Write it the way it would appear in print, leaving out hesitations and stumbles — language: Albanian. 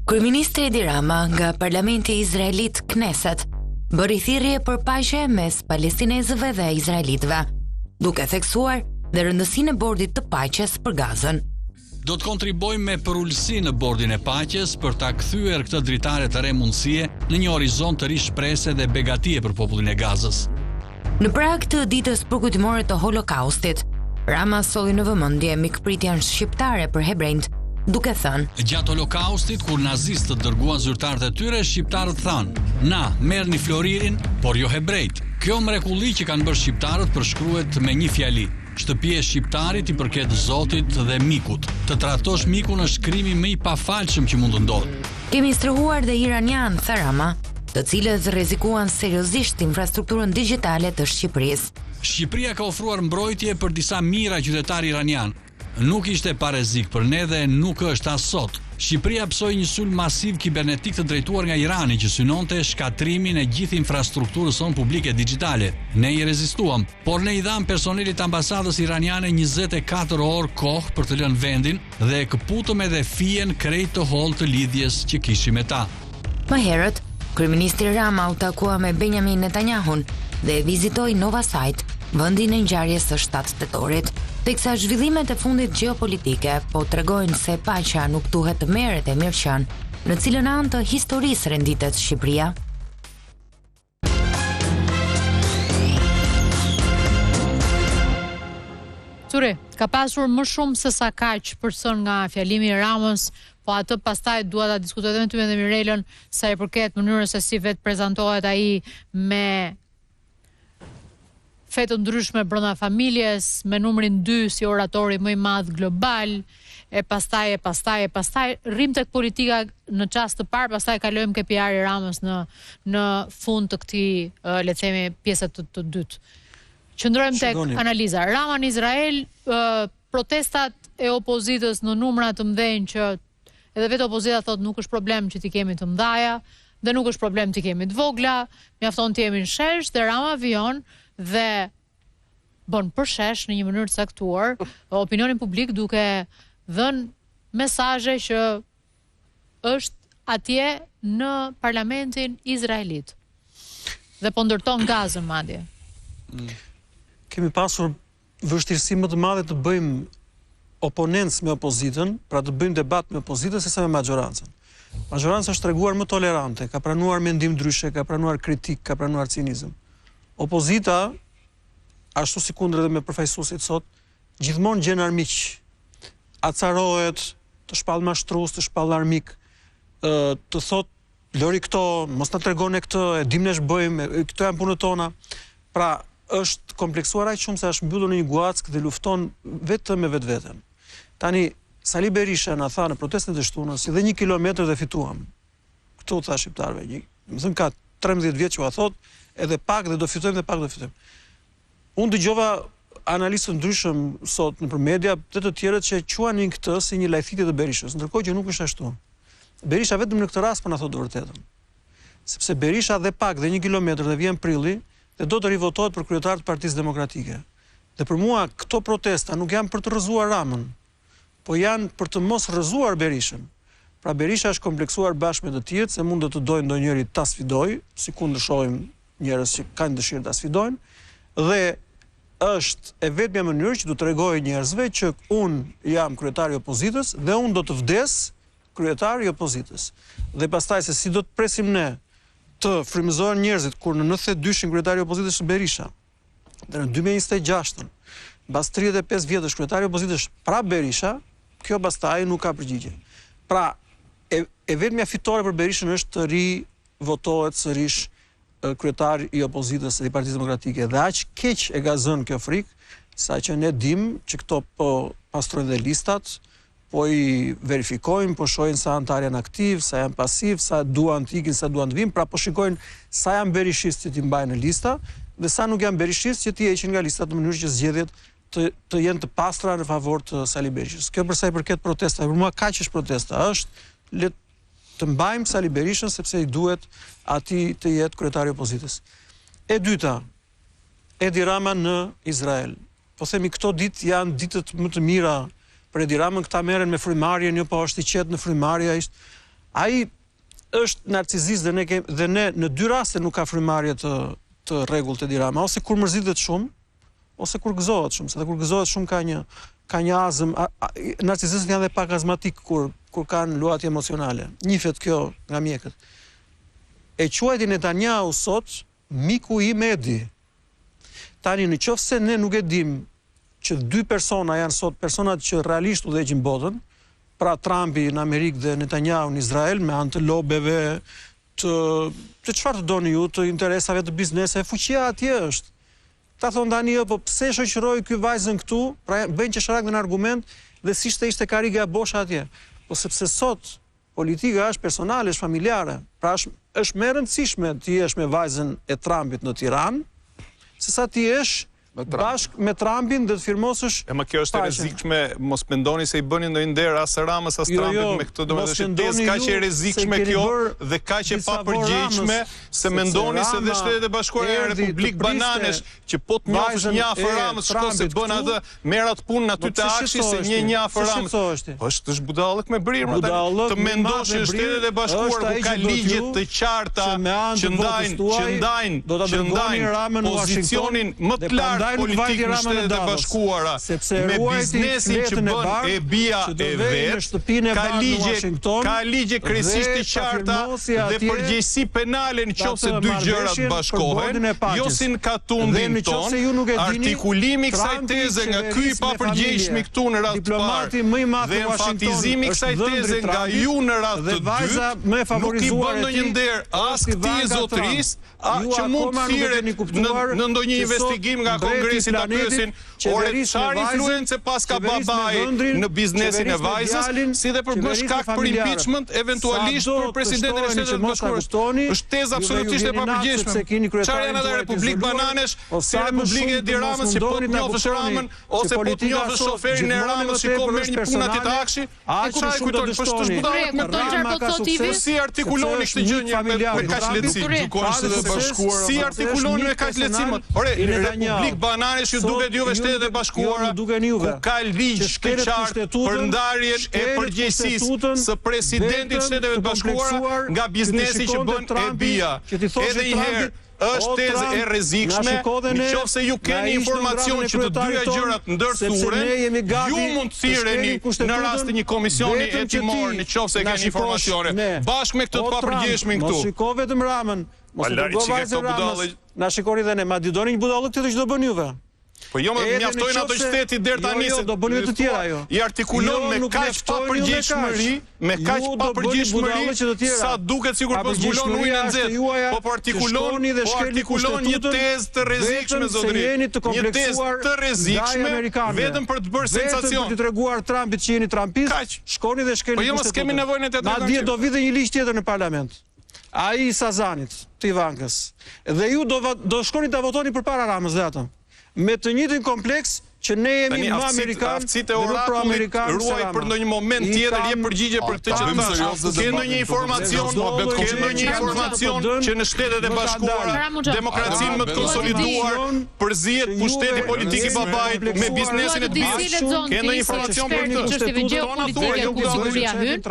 Kryeministri Edi Rama nga Parlamenti Izraelit Knesset bëri thirrje për paqe mes palestinezëve dhe izraelitëve, duke theksuar dhe rëndësinë e bordit të paqes për Gazën. Do të kontribojmë me përullësi në bordin e paqes për ta kthyer këtë dritare të re mundësie në një horizont të ri shprese dhe begatie për popullin e Gazës. Në prag të ditës përkujtimore të Holokaustit, Rama solli në vëmendje mikpritjen shqiptare për hebrejt, duke thënë: Gjatë Holokaustit, kur nazistët dërguan zyrtarët e tyre, shqiptarët thanë: "Na, merrni Floririn, por jo hebrejt." Kjo mrekulli që kanë bërë shqiptarët përshkruhet me një fjali: shtëpia e shqiptarit i përket Zotit dhe mikut. Të tratosh mikun është krimi më i pafalshëm që mund të ndodhë. Kemi struhuar dhe iranian, tha Rama, të cilët rrezikuan seriozisht infrastrukturën digjitale të Shqipërisë. Shqipëria ka ofruar mbrojtje për disa mijëra qytetarë iranian. Nuk ishte pa rrezik për ne dhe nuk është as sot. Shqipëria psoi një sulm masiv kibernetik të drejtuar nga Irani që synonte shkatrimin e gjithë infrastrukturës sonë publike digjitale. Ne i rezistuam, por ne i dham personelit ambasadës iraniane 24 orë kohë për të lënë vendin dhe këputëm edhe fijen krejt të hollë të lidhjes që kishim me ta. Më herët, kryeministri Rama u takua me Benjamin Netanyahun dhe vizitoi Nova Site, vendin e ngjarjes së 7 tetorit. Teksa zhvillimet e fundit gjeopolitike po tregojnë se paqja nuk duhet të merret e mirëqen, në cilën anë të historisë renditet Shqipëria. Ture, ka pasur më shumë se sa kaq person nga fjalimi i Ramës, po atë pastaj dua ta diskutoj edhe me ty dhe Mirelën sa i përket mënyrës se si vetë prezantohet ai me fetë ndryshme brenda familjes, me numrin 2 si oratori më i madh global, e pastaj rrim tek politika në çast të parë, pastaj kalojmë ke PR-i Ramës në fund të këtij, le të themi, pjese të dytë. Qëndrojmë tek analiza. Rama në Izrael, protestat e opozitës në numra të mëdhenj që edhe vetë opozita thotë nuk është problem që t'i kemi të mëdhaja, dhe nuk është problem t'i kemi të vogla, mjafton të jemi në shesh, dhe Rama vijon dhe bën përshesh në një mënyrë të caktuar opinionin publik duke dhënë mesazhe që është atje në parlamentin izraelit dhe po ndërton Gazën madje. Kemi pasur vështirësi më të madhe të bëjmë oponencë me opozitën, pra të bëjmë debat me opozitën sesa me majorancën. Majoranca është treguar më tolerante, ka pranuar mendim ndryshe, ka pranuar kritik, ka pranuar cinizëm. Opozita, ashtu si kundër edhe me përfaqësuesit sot, gjithmonë gjen armiq. Acarohet, të shpall mashtrues, të shpall armik, të thot lori këto, mos na tregone këtë, e dim ne ç'bëjmë, këto janë punët tona. Pra, është kompleksuar aq shumë se është mbyllur në një guack dhe lufton vetëm me vetveten. Tani Sali Berisha na tha në protestet e shtunës, si dhe 1 kilometër dhe fituam. Këtu tha shqiptarëve, më thënë ka 13 vjet që ua thot, edhe pak dhe do fitojmë dhe pak do fitojmë. Unë dëgjova analistë ndryshëm sot nëpër media dhe të tjerët që quanin këtë si një lajthitje të Berishës, ndërkohë që nuk është ashtu. Berisha vetëm në këtë rast po na thotë vërtetën. Sepse Berisha dhe pak dhe 1 kilometër dhe vjen prilli dhe do të rivotohet për kryetar të Partisë Demokratike. Dhe për mua këto protesta nuk janë për të rrëzuar Ramën, po janë për të mos rrëzuar Berishën. Pra Berisha është kompleksuar bashkë me të tjerët se mund të dojnë ndonjëri ta sfidojë, sikundër shohim njerëz që kanë dëshirë ta sfidojnë, dhe është e vetmja mënyrë që do t'rregojë njerëzve që unë jam kryetari i opozitës dhe unë do të vdes kryetari i opozitës. Dhe pastaj se si do të presim ne të frymëzohen njerëzit kur në 92-shin kryetari i opozitës është Berisha. Dhe në 2026-ën, mbas 35 vjetësh kryetari i opozitës pra Berisha, kjo pastaj nuk ka përgjigje. Pra, e vetmja fitore për Berishën është të rivotohet sërish kryetari i opozitës dhe i Partisë Demokratike. Dhe aq keq e ka zënë kjo frikë, sa që ne dim që këto po pastrojnë dhe listat, po i verifikojnë, po shohin sa antar janë aktiv, sa janë pasiv, sa duan të ikin, sa duan të vinë, pra po shikojnë sa janë berishistë që t'i mbajnë në lista dhe sa nuk janë berishistë që t'i heqin nga lista në mënyrë që zgjedhjet të jenë të pastra në favor të Sali Berishës. Kjo përsa i përket protesta, për mua kaq është protesta, është le të mbajmë Sali Berishën sepse i duhet atij të jetë kryetari i opozitës. E dyta, Edi Rama në Izrael. Po themi këto ditë janë ditët më të mira për Edi Ramën, këta merren me frymarrjen, jo po është i qetë në frymarrje, Ai është narcizist dhe ne në dy raste nuk ka frymarrje të rregullt Edi Rama, ose kur mërzitet shumë, ose kur gëzohet shumë, se dhe kur gëzohet shumë ka një azëm, narcizistët janë dhe pak azmatik kur kanë luajtje emocionale. Njihet kjo nga mjekët. E quajti Netanyahu sot miku i Edi. Tani në qoftë se ne nuk e dim që dy persona janë sot personat që realisht udhëheqin botën, pra Trumpi në Amerikë dhe Netanyahu në Izrael, me anë të lobeve, të çfarë të doni ju, të interesave të bizneseve, fuqia atje është. Ta thonë tani, po pse shoqëroi ky vajzën këtu, pra bëjnë qesharak në argument dhe si ishte Kariga Bosha atje. Po sepse sot politika është personale, është familjare, pra është më e rëndësishme ti jesh me vajzën e Trumpit në Tiranë, sesa ti jesh bashkë me Trumpin dhe të firmosësh. Ma kjo është e rrezikshme, mos mendoni se i bëni ndonjë nder as Ramës as Trumpit me këtë, domethënë tezë kaq e rrezikshme kjo dhe kaq e papërgjegjshme se mendoni se dhe Shtetet e Bashkuara janë republikë bananesh që po të njofësh një afër Ramës, shko se bën atë, merr atë punën aty te Akshi se një afër Ramës. Është budallëk me brirë, të mendosh që Shtetet e Bashkuara ku ka ligje të qarta që ndajnë pozicionin më të lartë politikë në Shtetet e Bashkuara, me biznesin që bën e bia e vetë, ka ligje krejtësisht të qarta dhe përgjegjësi penale në qoftë se dy gjërat bashkohen, jo si në katundin ton, artikulimi kësaj teze nga ky i papërgjegjshmi këtu në radhë të parë dhe enfatizimi kësaj teze nga ju në radhë të dytë, nuk i bën ndonjë nder as këtij zotërisë, që mund të thirret në ndonjë investigim nga Kongresi ta pyesin, ore çfarë influencë pas ka babai në biznesin e vajzës, si dhe për bësh shkak për impeachment, eventualisht për presidentin e Shtetit Bashkuar. Është tezë absolutisht e papërgjegjshme. Çfarë janë ata republikë bananesh, si Republika e Edi Ramës, që po të njofësh Ramën, ose po të njofësh shoferin e Ramës, shikon merr një punë aty te Akshi, e çfarë kujton, po është budallëk me Trump. Si artikuloni këtë gjë një me kaq lehtësi? Si artikuloni me kaq lehtësi? Ore, republikë bananesh ju duket juve Shtetet e Bashkuara, ku ka ligj të qartë për ndarjen e përgjegjësisë së presidentit të Shteteve të Bashkuara nga biznesi që bën e bia. Edhe një herë, është tezë e rrezikshme, nëse ju keni informacion që të dyja gjërat ndërthuren, ju mund të thirreni në rast të një komisioni hetimor nëse keni informacione. Bashkë me këtë të papërgjegjshmin këtu. Mos shiko vetëm Ramën, mos e dëgoj vajzën Ramës. Na shikoni dhe ne, ma di doni një budallëk këtë që do bën juve. Po jo, mjaftojnë ato shteti deri tani se do bëni të tjera ajo. I artikulon me kaq papërgjegjshmëri, sa duket sikur po zbulon ujin e nxehtë. Po artikulon një tezë të rrezikshme zotëri. Një tezë të rrezikshme vetëm për të bërë sensacion. Për të treguar Trumpit që jeni trumpist, shkoni dhe shkelni. Po jo, mos kemi nevojën e të treguar. Madje do vite një ligj tjetër në parlament. Ai i Sazanit, të Ivankës. Dhe ju do shkoni ta votoni përpara Ramës dhe atë. Me të njëjtin kompleks që ne jemi më amerikanë, aftësitë e orakullit ruaj për ndonjë moment tjetër, jep përgjigje për këtë që thash. Ke ndonjë informacion që në Shtetet e Bashkuara demokracinë më të konsoliduar përzihet pushteti politik i babait me biznesin e të bijës? Ke ndonjë informacion për këtë? Çështjeve gjeopolitike ku siguria hyn.